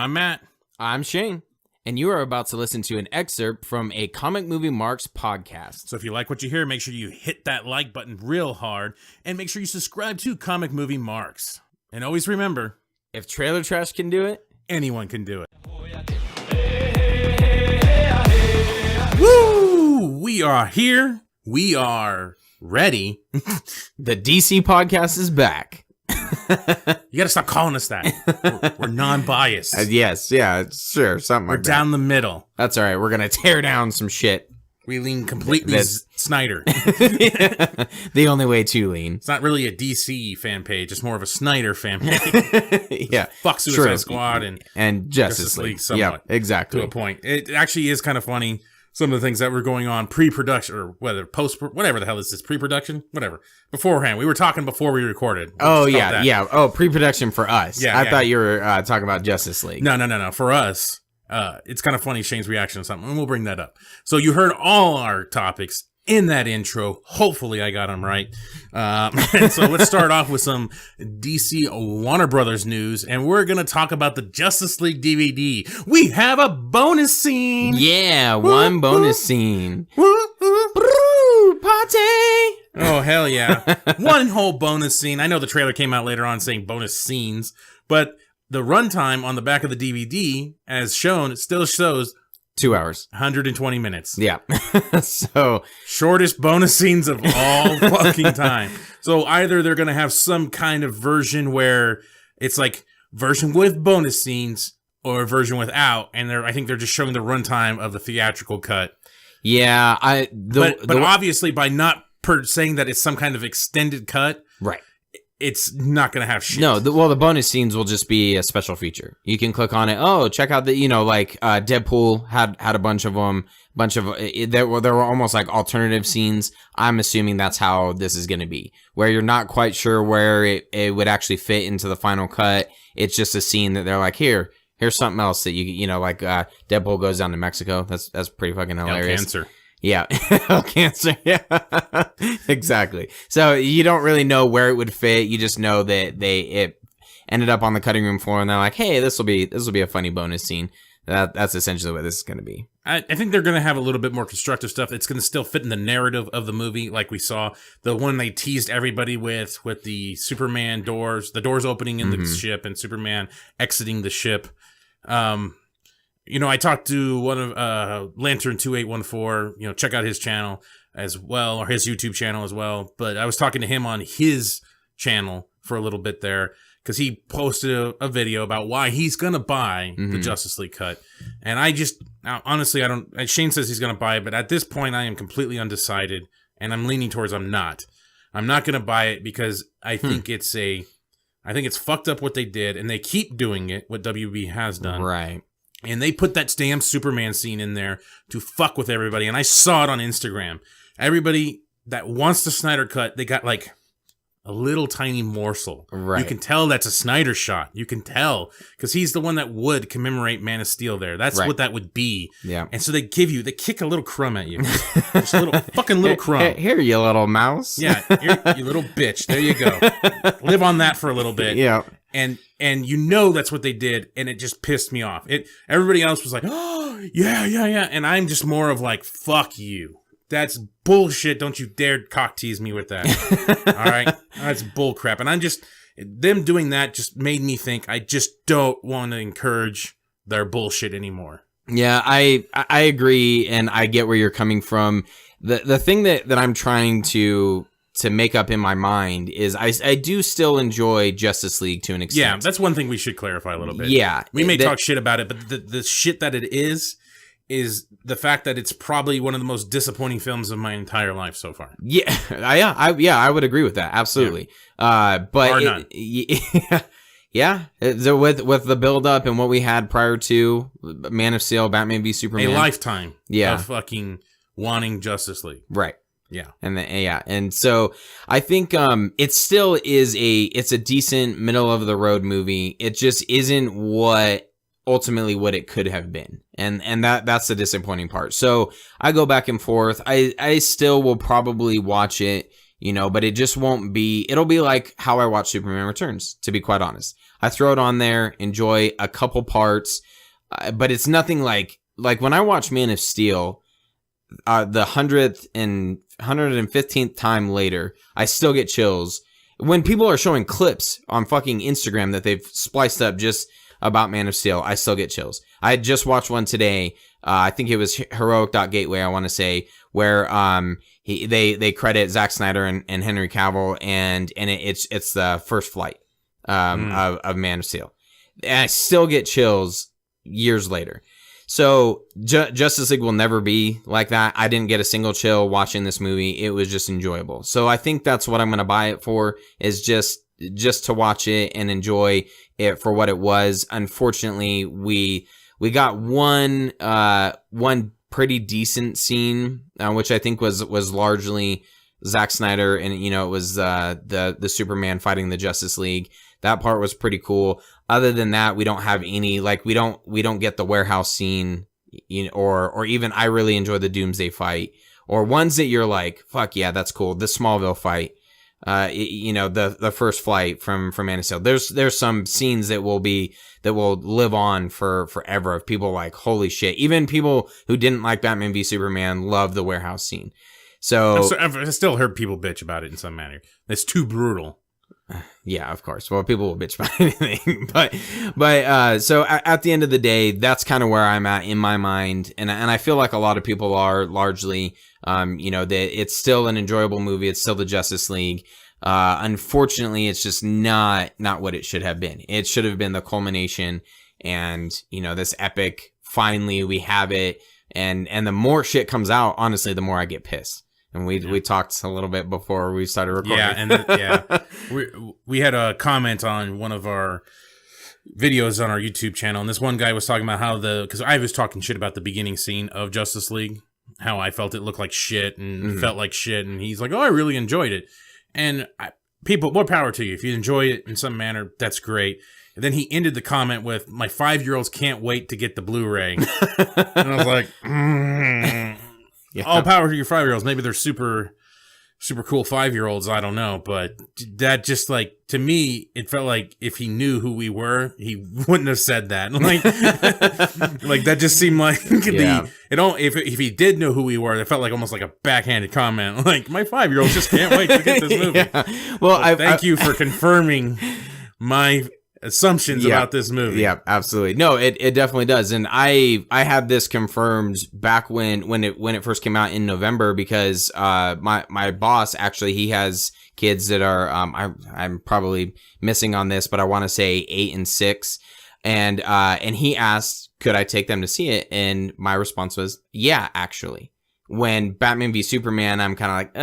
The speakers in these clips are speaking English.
I'm Matt. I'm Shane, and you are about to listen to an excerpt from a Comic Movie Marks podcast. So if you like what you hear, make sure you hit that like button real hard, and make sure you subscribe to Comic Movie Marks. And always remember, if Trailer Trash can do it, anyone can do it. Woo! We are here. We are ready. The DC podcast is back. You gotta stop calling us that. We're non-biased. Yes, yeah, sure, something We're like that. down the middle. That's all right. We're gonna tear down some shit. We lean completely Snyder. The only way to lean. It's not really a DC fan page. It's more of a Snyder fan page. Yeah, Fuck Suicide Squad and Justice League. Somewhat, yeah, exactly. To a point. It actually is kind of funny. Some of the things that were going on pre-production or whether whatever the hell is this, pre-production, whatever. Beforehand, we were talking before we recorded. Oh yeah, yeah. Oh, pre-production for us. Yeah, I thought you were talking about Justice League. No. For us, it's kind of funny Shane's reaction to something, and we'll bring that up. So you heard all our topics in that intro. Hopefully, I got them right. And so let's start off with some DC Warner Brothers news, and we're gonna talk about the Justice League DVD. We have a bonus scene. Yeah, one bonus scene. Party! Oh, hell yeah. One whole bonus scene. I know the trailer came out later on saying bonus scenes, but the runtime on the back of the DVD, as shown, it still shows 2 hours. 120 minutes. Yeah. So, shortest bonus scenes of all fucking time. So either they're going to have some kind of version where it's like version with bonus scenes or a version without, and I think they're just showing the runtime of the theatrical cut. Yeah, but obviously by not saying that it's some kind of extended cut, right? It's not going to have shit. No, the bonus scenes will just be a special feature. You can click on it. Oh, check out the, Deadpool had a bunch of them. There were almost like alternative scenes. I'm assuming that's how this is going to be, where you're not quite sure where it would actually fit into the final cut. It's just a scene that they're like, here's something else that Deadpool goes down to Mexico. That's pretty fucking hilarious. Cancer. Yeah. Cancer. Yeah. Exactly. So you don't really know where it would fit. You just know that it ended up on the cutting room floor and they're like, hey, this will be a funny bonus scene. That's essentially what this is going to be. I think they're going to have a little bit more constructive stuff. It's going to still fit in the narrative of the movie, like we saw. The one they teased everybody with the Superman doors, the doors opening in the ship and Superman exiting the ship. I talked to one of Lantern2814, check out his channel as well, or his YouTube channel as well. But I was talking to him on his channel for a little bit there because he posted a video about why he's going to buy the Justice League cut. And honestly, Shane says he's going to buy it, but at this point I am completely undecided and I'm leaning towards I'm not going to buy it because I think it's fucked up what they did and they keep doing it, what WB has done. Right. And they put that damn Superman scene in there to fuck with everybody. And I saw it on Instagram. Everybody that wants the Snyder cut, they got like a little tiny morsel. Right. You can tell that's a Snyder shot. You can tell because he's the one that would commemorate Man of Steel there. That's what that would be. Yeah. And so they kick a little crumb at you. Just a little crumb. Here, you little mouse. Yeah. You little bitch. There you go. Live on that for a little bit. Yeah. And that's what they did, and it just pissed me off. Everybody else was like, oh, yeah. And I'm just more of like, fuck you. That's bullshit. Don't you dare cock tease me with that. All right? That's bullcrap. And them doing that just made me think I just don't want to encourage their bullshit anymore. Yeah, I agree, and I get where you're coming from. The thing that I'm trying to make up in my mind is I do still enjoy Justice League to an extent. Yeah, that's one thing we should clarify a little bit. Yeah. We may talk shit about it, but the shit that it is the fact that it's probably one of the most disappointing films of my entire life so far. Yeah. I would agree with that. Absolutely. Yeah. But yeah. So with the build up and what we had prior to Man of Steel, Batman v Superman. A lifetime of fucking wanting Justice League. Right. Yeah. And so I think it still is it's a decent middle of the road movie. It just isn't ultimately what it could have been. And that's the disappointing part. So I go back and forth. I still will probably watch it, but it just won't be, it'll be like how I watch Superman Returns, to be quite honest. I throw it on there, enjoy a couple parts, but it's nothing like when I watch Man of Steel, the 115th time later, I still get chills. When people are showing clips on fucking Instagram that they've spliced up just about Man of Steel, I still get chills. I just watched one today. I think it was Heroic.Gateway, I want to say, where they credit Zack Snyder and Henry Cavill, and it's the first flight of Man of Steel. And I still get chills years later. So Justice League will never be like that. I didn't get a single chill watching this movie. It was just enjoyable. So I think that's what I'm going to buy it for, is just to watch it and enjoy it for what it was. Unfortunately, we got one pretty decent scene, which I think was largely Zack Snyder, and it was the Superman fighting the Justice League. That part was pretty cool. Other than that, we don't have any, we don't get the warehouse scene, or even I really enjoy the Doomsday fight, or ones that you're like, fuck yeah, that's cool. The Smallville fight, the first flight from Man of Steel. There's some scenes that will live on for forever, of people like, holy shit. Even people who didn't like Batman v Superman love the warehouse scene. So I've still heard people bitch about it in some manner. It's too brutal. Yeah, of course. Well, people will bitch about anything, but so at the end of the day, that's kind of where I'm at in my mind, and I feel like a lot of people are largely, that it's still an enjoyable movie. It's still the Justice League. Unfortunately, it's just not what it should have been. It should have been the culmination, and this epic. Finally, we have it, and the more shit comes out, honestly, the more I get pissed. And we talked a little bit before we started recording. Yeah, and we had a comment on one of our videos on our YouTube channel, and this one guy was talking about how because I was talking shit about the beginning scene of Justice League, how I felt it looked like shit and felt like shit, and he's like, oh, I really enjoyed it. And people, more power to you. If you enjoy it in some manner, that's great. And then he ended the comment with, my 5-year-olds can't wait to get the Blu-ray. And I was like, yeah. All power to your 5-year-olds. Maybe they're super, super cool 5-year-olds. I don't know. But that just to me, it felt like if he knew who we were, he wouldn't have said that. Like that just seemed like if he did know who we were, it felt like almost like a backhanded comment. Like, my 5-year-olds just can't wait to get this movie. Yeah. Well, thank you for confirming my assumptions about this movie. Yeah, absolutely. No, it definitely does. And I had this confirmed back when it first came out in November, because my boss, actually, he has kids that are I'm probably missing on this, but I want to say 8 and 6, and he asked, could I take them to see it? And my response was, yeah, actually. When Batman v Superman, I'm kind of like,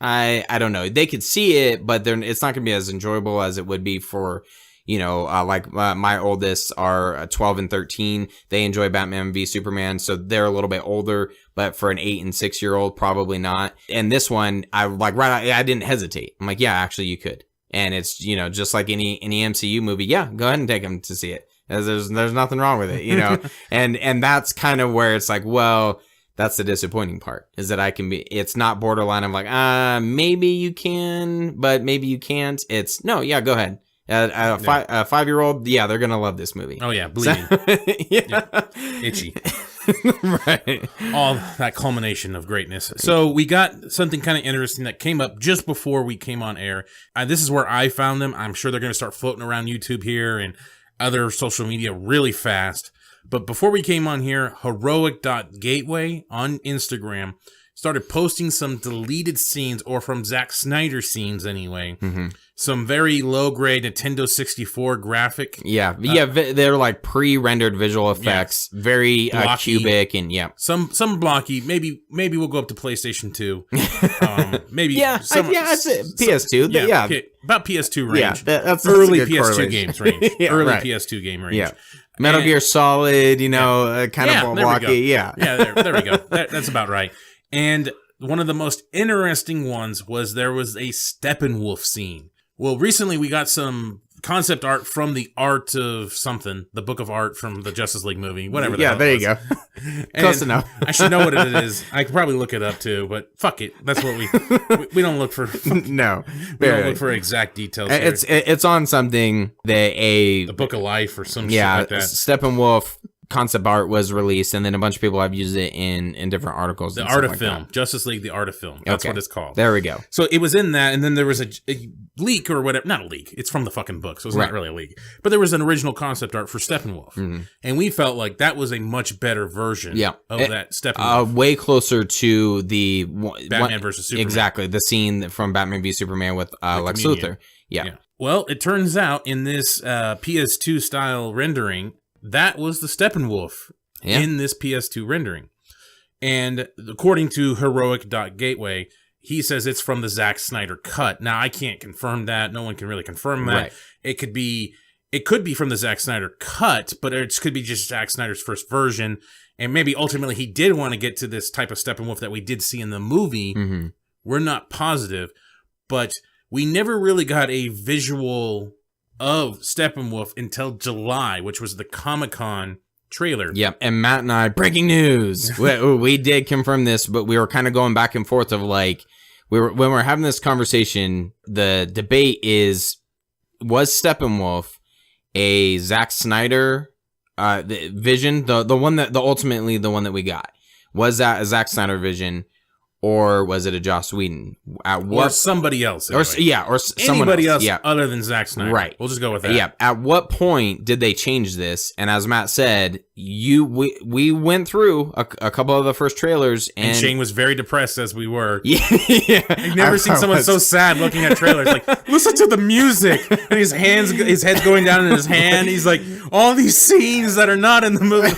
I don't know. They could see it, but it's not going to be as enjoyable as it would be for my oldest are 12 and 13. They enjoy Batman v Superman, so they're a little bit older, but for an 8 and 6-year-old, probably not. And this one, I didn't hesitate. I'm like, yeah, actually you could. And it's, just like any MCU movie. Yeah, go ahead and take them to see it. There's nothing wrong with it, and that's kind of where it's like, well, that's the disappointing part, is that it's not borderline. I'm like, maybe you can, but maybe you can't. It's no, yeah, go ahead. A 5-year-old, yeah, they're gonna love this movie. Oh yeah, bleeding, itchy, right? All that culmination of greatness. So we got something kind of interesting that came up just before we came on air. This is where I found them. I'm sure they're gonna start floating around YouTube here and other social media really fast. But before we came on here, Heroic.Gateway on Instagram started posting some deleted scenes, or from Zack Snyder scenes anyway. Mm-hmm. Some very low-grade Nintendo 64 graphic. Yeah, they're like pre-rendered visual effects, very cubic, and some blocky. Maybe we'll go up to PlayStation 2. Maybe it's PS2. About PS2 range. Yeah, that's early PS2 games range. PS2 game range. Yeah. Metal Gear Solid, kind of blocky. Yeah, there we go. That's about right. And one of the most interesting ones was there was a Steppenwolf scene. Well, recently we got some concept art from the art of something, the book of art from the Justice League movie, whatever. Yeah, there you go. Close enough. I should know what it is. I could probably look it up too, but fuck it. That's what we don't look for. No, we don't look for exact details. It's on something that the Book of Life or some shit like that. Steppenwolf concept art was released, and then a bunch of people have used it in different articles. The art of film, Justice League, the art of film. That's what it's called. There we go. So it was in that, and then there was a leak or whatever. Not a leak. It's from the fucking book, so it's not really a leak. But there was an original concept art for Steppenwolf, and we felt like that was a much better version of that Steppenwolf. Way closer to the Batman versus Superman. Exactly, the scene from Batman v Superman with Lex Luthor. Yeah. Well, it turns out in this PS2 style rendering, that was the Steppenwolf in this PS2 rendering. And according to Heroic.Gateway, he says it's from the Zack Snyder cut. Now, I can't confirm that. No one can really confirm that. Right. It could be from the Zack Snyder cut, but it could be just Zack Snyder's first version. And maybe ultimately he did want to get to this type of Steppenwolf that we did see in the movie. Mm-hmm. We're not positive, but we never really got a visual of Steppenwolf until July, which was the Comic-Con trailer. Yep, and Matt and I, breaking news. we did confirm this, but we were kind of going back and forth of like, when we were having this conversation, the debate was Steppenwolf a Zack Snyder vision, the one that ultimately the one that we got? Was that a Zack Snyder vision? Or was it a Joss Whedon? Or somebody else. Anyway. Or anybody else other than Zack Snyder. Right. We'll just go with that. Yeah. At what point did they change this? And as Matt said, we went through a couple of the first trailers, and Shane was very depressed as we were. Yeah. I've never seen someone so sad looking at trailers. Like, listen to the music, and his head's going down in his hand. He's like, all these scenes that are not in the movie.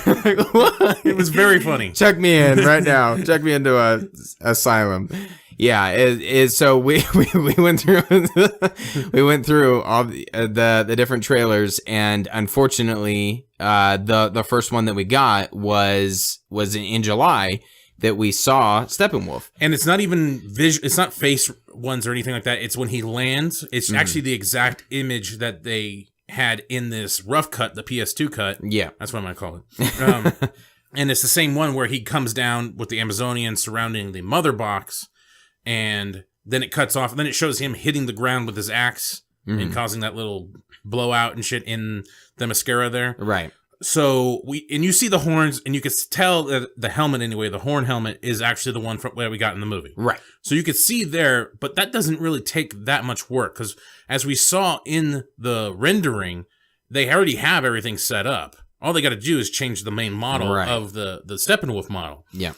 Like, it was very funny. Check me in right now. Check me into a asylum. Yeah, so we went through all the different trailers, and unfortunately, the first one that we got was in July that we saw Steppenwolf, and it's not even it's not face ones or anything like that. It's when he lands. It's actually the exact image that they had in this rough cut, the PS2 cut. Yeah, that's what I'm gonna call it. And it's the same one where he comes down with the Amazonians surrounding the mother box, and then it cuts off, and then it shows him hitting the ground with his axe and causing that little blowout and shit in the mascara there. Right. So you see the horns, and you could tell that the helmet anyway, the horn helmet is actually the one from where we got in the movie. Right. So you could see there, but that doesn't really take that much work, because as we saw in the rendering, they already have everything set up. All they got to do is change the main model of the Steppenwolf model. Yeah.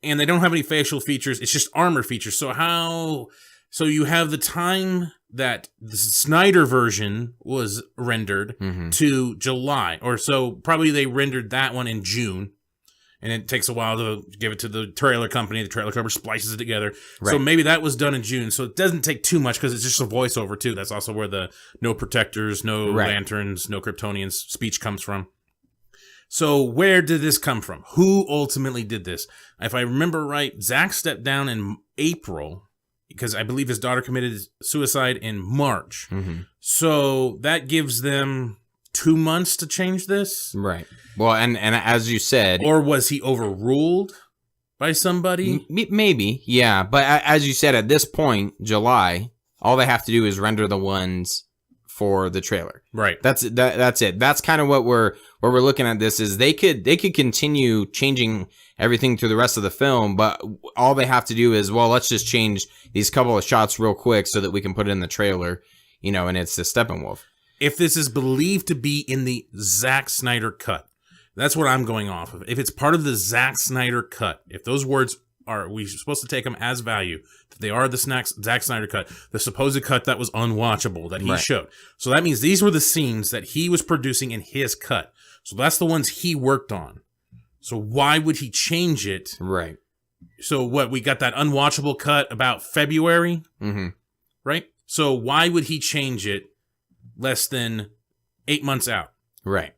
And they don't have any facial features. It's just armor features. So you have the time that the Snyder version was rendered to July. Or so probably they rendered that one in June. And it takes a while to give it to the trailer company. The trailer company splices it together. Right. So maybe that was done in June. So it doesn't take too much because it's just a voiceover too. That's also where the no protectors, no lanterns, no Kryptonians speech comes from. So where did this come from? Who ultimately did this? If I remember right, Zack stepped down in April because I believe his daughter committed suicide in March. Mm-hmm. So that gives them 2 months to change this. Right. Well, and as you said... Or was he overruled by somebody? Maybe, yeah. But as you said, at this point, July, all they have to do is render the ones for the trailer. Right. That's it. That's kind of what we're looking at. This is they could continue changing everything through the rest of the film, but all they have to do is, well, let's just change these couple of shots real quick so that we can put it in the trailer, and it's the Steppenwolf. If this is believed to be in the Zack Snyder cut, that's what I'm going off of. If it's part of the Zack Snyder cut, if those words are, we're supposed to take them as value, that they are the Zack Snyder cut, the supposed cut that was unwatchable that he showed. So that means these were the scenes that he was producing in his cut. So that's the ones he worked on. So why would he change it? Right. So we got that unwatchable cut about February, right? So why would he change it less than 8 months out? Right.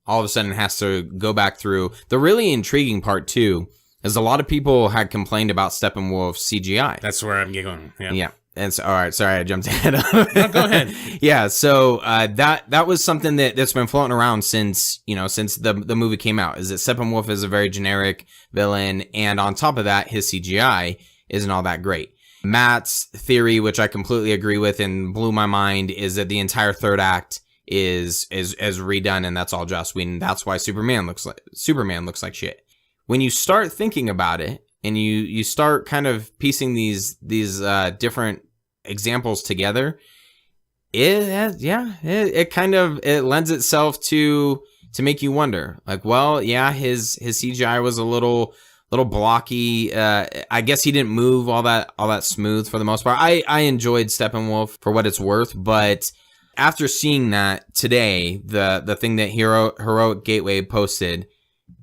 All of a sudden it has to go back through. The really intriguing part too is a lot of people had complained about Steppenwolf's CGI. That's where I'm going. Yeah. And so, all right, sorry, I jumped ahead. No, go ahead. Yeah, so that was something that's been floating around since the movie came out. Is that Steppenwolf is a very generic villain, and on top of that, his CGI isn't all that great. Matt's theory, which I completely agree with and blew my mind, is that the entire third act is redone, and that's all Joss Whedon. That's why Superman looks like shit. When you start thinking about it, and you start kind of piecing these different examples together, it kind of lends itself to make you wonder. Like, well, yeah, his CGI was a little blocky. I guess he didn't move all that smooth for the most part. I enjoyed Steppenwolf for what it's worth, but after seeing that today, the thing that Heroic Gateway posted,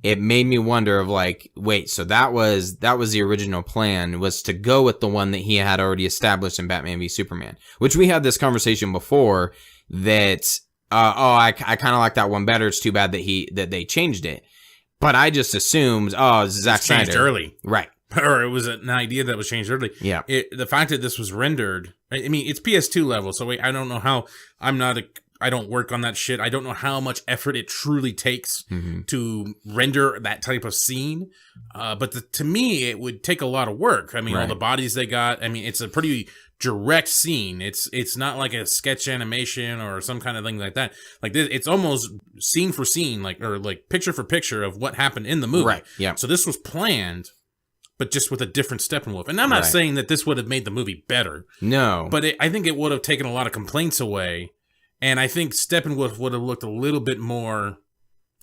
it made me wonder of like, wait, so that was the original plan, was to go with the one that he had already established in Batman v Superman, which we had this conversation before that, I kind of like that one better. It's too bad that they changed it. But I just assumed, Zack Snyder. Changed early. Right. Or it was an idea that was changed early. Yeah. The fact that this was rendered, I mean, it's PS2 level, so I don't know how, I don't work on that shit. I don't know how much effort it truly takes to render that type of scene. But to me, it would take a lot of work. I mean, all the bodies they got. I mean, it's a pretty direct scene. It's not like a sketch animation or some kind of thing like that. Like this, it's almost scene for scene, like picture for picture of what happened in the movie. Right. Yeah. So this was planned, but just with a different Steppenwolf. And I'm not saying that this would have made the movie better. No. But I think it would have taken a lot of complaints away. And I think Steppenwolf would have looked a little bit more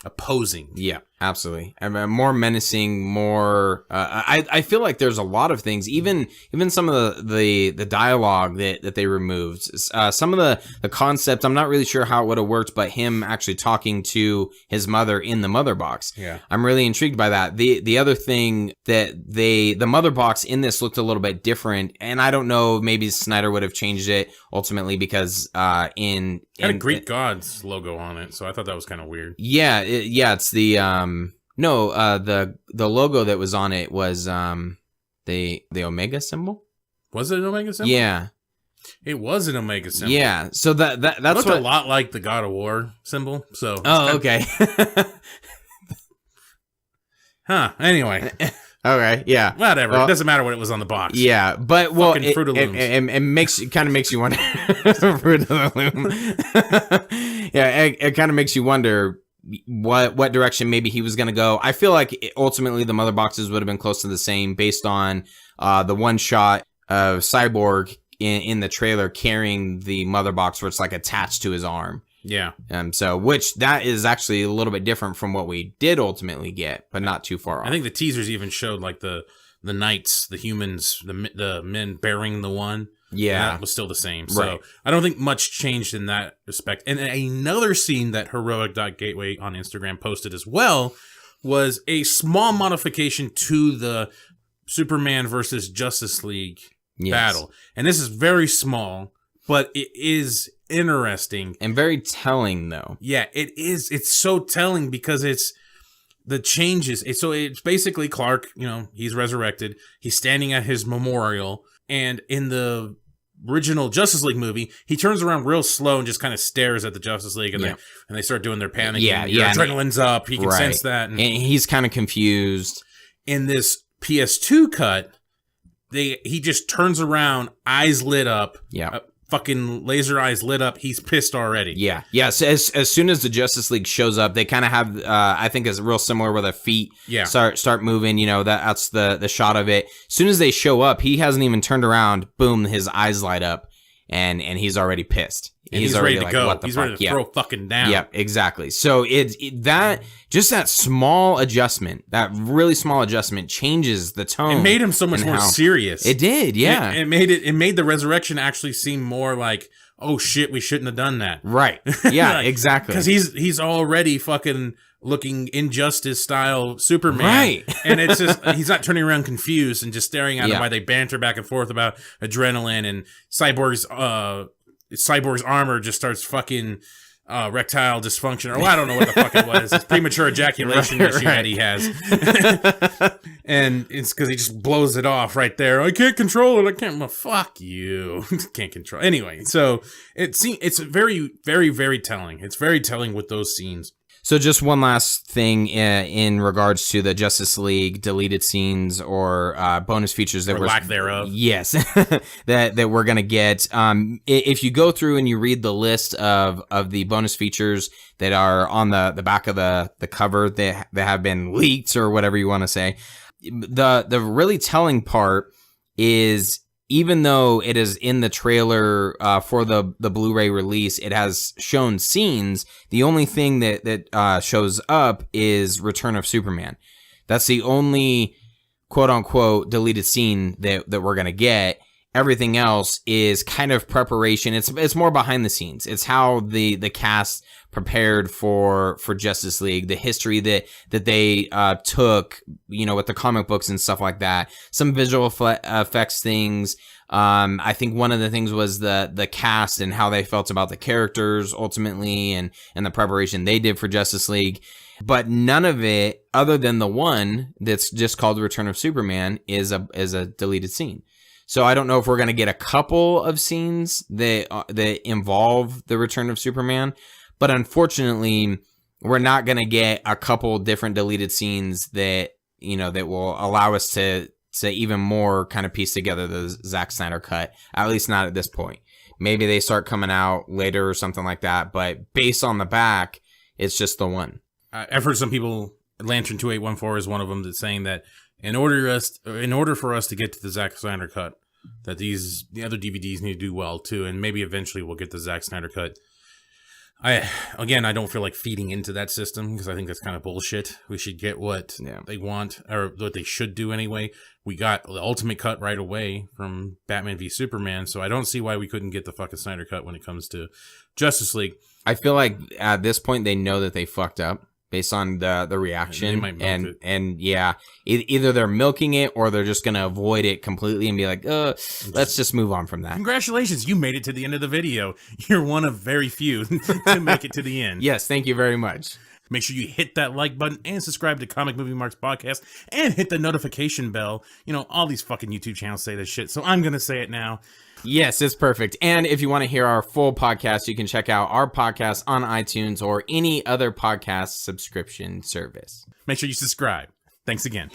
opposing. Yeah, absolutely. I mean, more menacing, more. I feel like there's a lot of things, even some of the dialogue that they removed. Some of the concepts, I'm not really sure how it would have worked, but him actually talking to his mother in the mother box. Yeah, I'm really intrigued by that. The other thing that the mother box in this looked a little bit different, and I don't know, maybe Snyder would have changed it ultimately because had a Greek gods logo on it, so I thought that was kind of weird. Yeah, it's the the logo that was on it was the Omega symbol. Was it an Omega symbol? Yeah, it was an Omega symbol. Yeah, so that's looked a lot like the God of War symbol. So okay. Anyway. Okay, yeah. Whatever. Well, it doesn't matter what it was on the box. Yeah, but Fruit of Looms. It kind of makes you wonder. Fruit of the Loom. Yeah, it kind of makes you wonder what direction maybe he was going to go. I feel like ultimately the mother boxes would have been close to the same based on the one shot of Cyborg in the trailer carrying the mother box where it's like attached to his arm. Yeah. So which that is actually a little bit different from what we did ultimately get, but not too far off. I think the teasers even showed like the knights, the humans, the men bearing the one. Yeah. That was still the same. So right. I don't think much changed in that respect. And another scene that Heroic.Gateway on Instagram posted as well was a small modification to the Superman versus Justice League battle. And this is very small, but it is interesting. And very telling, though. Yeah, it is. It's so telling because it's the changes. It's basically Clark, he's resurrected. He's standing at his memorial. And in the original Justice League movie, he turns around real slow and just kind of stares at the Justice League, and they start doing their panicking. Yeah, adrenaline's up. He can sense that, and he's kind of confused. In this PS2 cut, he just turns around, eyes lit up. Yeah. Fucking laser eyes lit up. He's pissed already. Yeah. So as soon as the Justice League shows up, they kind of have, I think it's real similar where their feet start moving. That's the shot of it. As soon as they show up, he hasn't even turned around. Boom, his eyes light up, and he's already pissed. And he's ready to go. He's ready to throw fucking down. Yeah, exactly. So that small adjustment, that really small adjustment, changes the tone. It made him so much more serious. It did, yeah. It made the resurrection actually seem more like, oh shit, we shouldn't have done that. Right. Yeah, exactly. Because he's already fucking looking Injustice style Superman. Right. And it's just, he's not turning around confused and just staring at him while they banter back and forth about adrenaline, and Cyborg's armor just starts fucking erectile dysfunction, or well, I don't know what the fuck it was. It's premature ejaculation issue that he has. And it's because he just blows it off right there. I can't control it. I can't. Well, fuck you. Can't control. Anyway, so it's very, very, very telling. It's very telling with those scenes. So just one last thing in regards to the Justice League deleted scenes or bonus features that or lack thereof. Yes, that we're gonna get. If you go through and you read the list of the bonus features that are on the back of the cover that have been leaked or whatever you want to say, the really telling part is, even though it is in the trailer for the Blu-ray release, it has shown scenes. The only thing that shows up is Return of Superman. That's the only quote-unquote deleted scene that we're going to get. Everything else is kind of preparation. It's more behind the scenes. It's how the cast prepared for Justice League, the history that they took, with the comic books and stuff like that. Some visual effects things. I think one of the things was the cast and how they felt about the characters ultimately, and the preparation they did for Justice League. But none of it, other than the one that's just called Return of Superman, is a deleted scene. So I don't know if we're going to get a couple of scenes that involve the Return of Superman, but unfortunately, we're not going to get a couple different deleted scenes that will allow us to even more kind of piece together the Zack Snyder cut, at least not at this point. Maybe they start coming out later or something like that, but based on the back, it's just the one. I've heard some people, Lantern 2814 is one of them, that's saying that in order for us to get to the Zack Snyder cut, that the other DVDs need to do well too, and maybe eventually we'll get the Zack Snyder cut. I don't feel like feeding into that system, because I think that's kind of bullshit. We should get what they want, or what they should do anyway. We got the ultimate cut right away from Batman v Superman, so I don't see why we couldn't get the fucking Snyder cut when it comes to Justice League. I feel like at this point they know that they fucked up based on the reaction, and yeah, either they're milking it or they're just gonna avoid it completely and be like, let's just move on from that. Congratulations, you made it to the end of the video. You're one of very few to make it to the end. Yes, thank you very much. Make sure you hit that like button and subscribe to Comic Movie Marks Podcast and hit the notification bell. All these fucking YouTube channels say this shit, so I'm gonna say it now. Yes, it's perfect. And if you want to hear our full podcast, you can check out our podcast on iTunes or any other podcast subscription service. Make sure you subscribe. Thanks again.